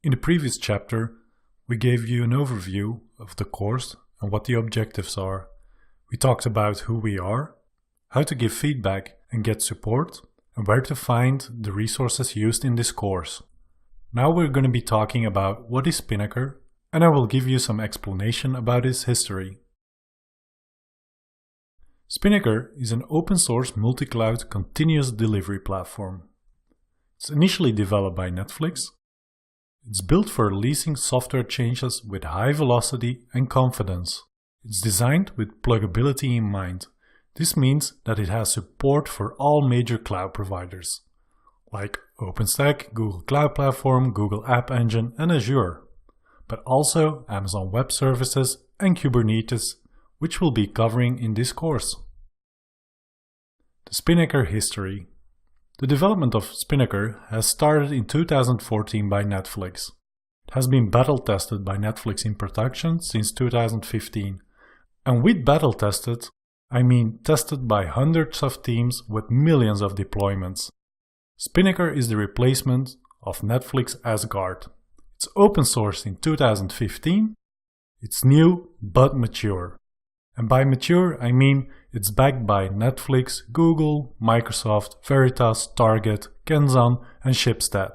In the previous chapter, we gave you an overview of the course and what the objectives are. We talked about who we are, how to give feedback and get support, and where to find the resources used in this course. Now we're going to be talking about what is Spinnaker, and I will give you some explanation about its history. Spinnaker is an open source multi-cloud continuous delivery platform. It's initially developed by Netflix. It's built for releasing software changes with high velocity and confidence. It's designed with pluggability in mind. This means that it has support for all major cloud providers, like OpenStack, Google Cloud Platform, Google App Engine, and Azure, but also Amazon Web Services and Kubernetes, which we'll be covering in this course. The Spinnaker history. The development of Spinnaker has started in 2014 by Netflix. It has been battle tested by Netflix in production since 2015. And with battle tested, I mean tested by hundreds of teams with millions of deployments. Spinnaker is the replacement of Netflix Asgard. It's open sourced in 2015. It's new but mature. And by mature, I mean it's backed by Netflix, Google, Microsoft, Veritas, Target, Kenzan, and Shipstead.